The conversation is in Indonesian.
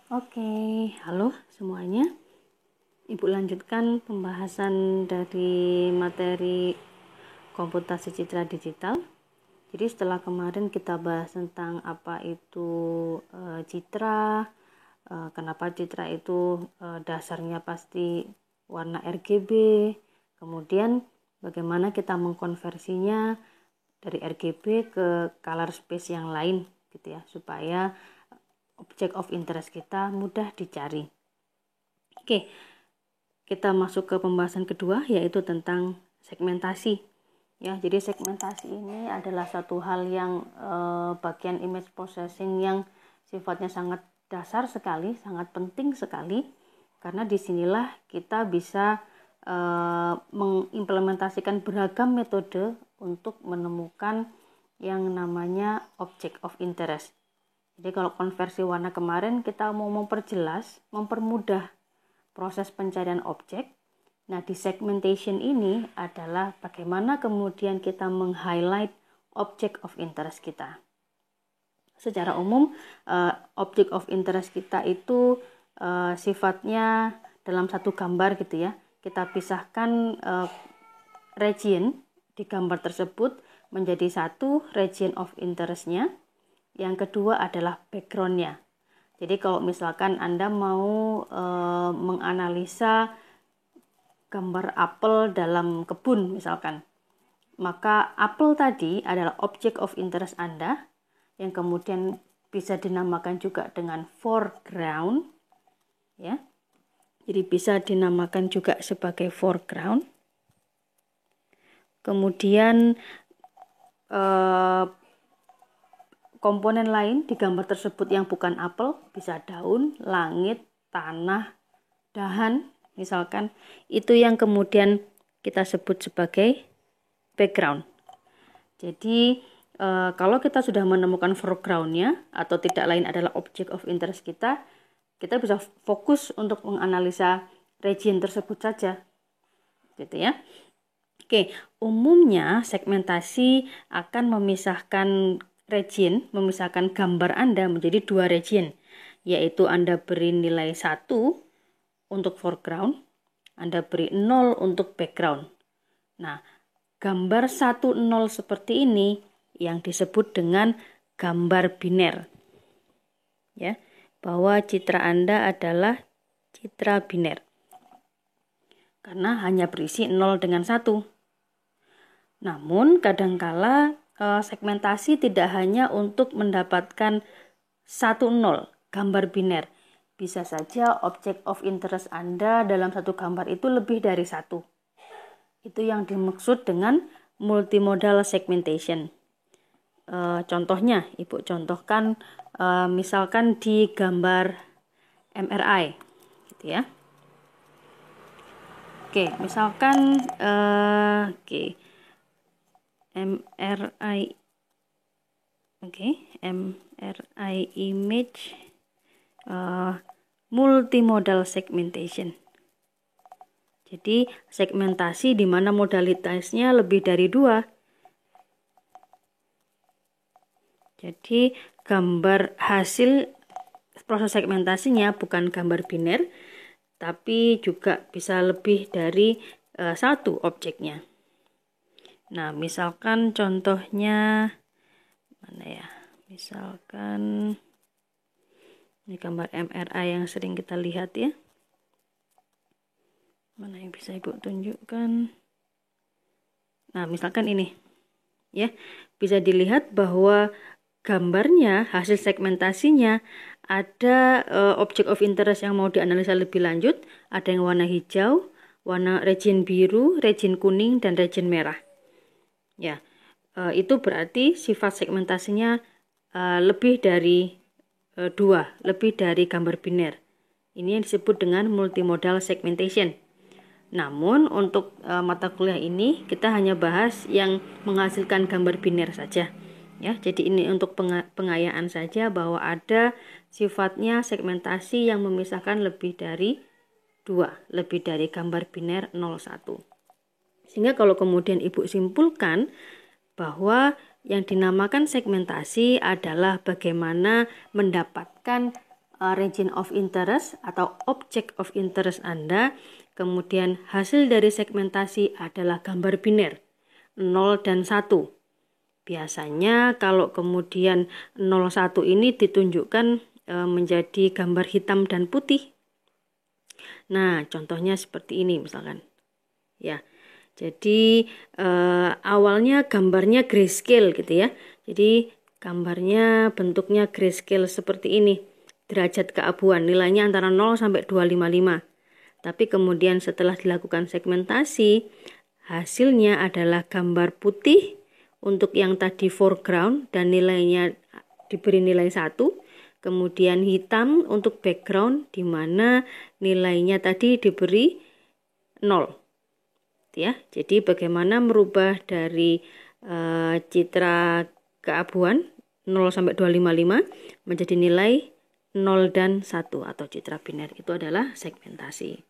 Oke, halo semuanya. Ibu lanjutkan pembahasan dari materi komputasi citra digital. Jadi setelah kemarin kita bahas tentang apa itu citra, kenapa citra itu dasarnya pasti warna RGB, kemudian bagaimana kita mengkonversinya dari RGB ke color space yang lain gitu ya, supaya object of interest kita mudah dicari. Oke, kita masuk ke pembahasan kedua, yaitu tentang segmentasi. Ya, jadi segmentasi ini adalah satu hal yang bagian image processing yang sifatnya sangat dasar sekali, sangat penting sekali, karena disinilah kita bisa mengimplementasikan beragam metode untuk menemukan yang namanya object of interest. Jadi kalau konversi warna kemarin kita mau memperjelas, mempermudah proses pencarian objek. Nah, di segmentation ini adalah bagaimana kemudian kita meng-highlight object of interest kita. Secara umum, object of interest kita itu sifatnya dalam satu gambar gitu ya. Kita pisahkan region di gambar tersebut menjadi satu region of interest-nya. Yang kedua adalah background-nya. Jadi kalau misalkan Anda mau menganalisa gambar apel dalam kebun misalkan, maka apel tadi adalah object of interest Anda yang kemudian bisa dinamakan juga dengan foreground, ya. Jadi bisa dinamakan juga sebagai foreground. Kemudian komponen lain di gambar tersebut yang bukan apel, bisa daun, langit, tanah, dahan, misalkan, itu yang kemudian kita sebut sebagai background. Jadi kalau kita sudah menemukan foreground-nya atau tidak lain adalah object of interest kita bisa fokus untuk menganalisa region tersebut saja, gitu ya. Oke, umumnya segmentasi akan memisahkan region, memisahkan gambar Anda menjadi dua region, yaitu Anda beri nilai 1 untuk foreground, Anda beri 0 untuk background. Nah, gambar 1, 0 seperti ini yang disebut dengan gambar biner. Ya, bahwa citra Anda adalah citra biner. Karena hanya berisi 0 dengan 1. Namun kadangkala segmentasi tidak hanya untuk mendapatkan 1-0 gambar biner. Bisa saja object of interest Anda dalam satu gambar itu lebih dari 1. Itu yang dimaksud dengan multimodal segmentation. Contohnya, Ibu contohkan misalkan di gambar MRI, gitu ya. Oke, misalkan MRI MRI image multimodal segmentation. Jadi segmentasi di mana modalitasnya lebih dari 2. Jadi gambar hasil proses segmentasinya bukan gambar biner, tapi juga bisa lebih dari 1 objeknya. Nah, misalkan contohnya mana ya? Misalkan ini gambar MRI yang sering kita lihat ya. Mana yang bisa Ibu tunjukkan? Nah, misalkan ini. Ya, bisa dilihat bahwa gambarnya, hasil segmentasinya ada object of interest yang mau dianalisa lebih lanjut, ada yang warna hijau, warna region biru, region kuning, dan region merah. Ya, itu berarti sifat segmentasinya lebih dari 2, lebih dari gambar biner. Ini yang disebut dengan multimodal segmentation. Namun untuk mata kuliah ini kita hanya bahas yang menghasilkan gambar biner saja. Ya, jadi ini untuk pengayaan saja bahwa ada sifatnya segmentasi yang memisahkan lebih dari 2, lebih dari gambar biner 01. Sehingga kalau kemudian Ibu simpulkan bahwa yang dinamakan segmentasi adalah bagaimana mendapatkan region of interest atau object of interest Anda, kemudian hasil dari segmentasi adalah gambar biner 0 dan 1. Biasanya kalau kemudian 01 ini ditunjukkan menjadi gambar hitam dan putih. Nah, contohnya seperti ini misalkan. Ya. Jadi awalnya gambarnya grayscale gitu ya. Jadi gambarnya bentuknya grayscale seperti ini. Derajat keabuan nilainya antara 0 sampai 255. Tapi kemudian setelah dilakukan segmentasi, hasilnya adalah gambar putih untuk yang tadi foreground dan nilainya diberi nilai 1. Kemudian hitam untuk background di mana nilainya tadi diberi 0. Ya, jadi bagaimana merubah dari citra keabuan 0 sampai 255 menjadi nilai 0 dan 1 atau citra biner, itu adalah segmentasi.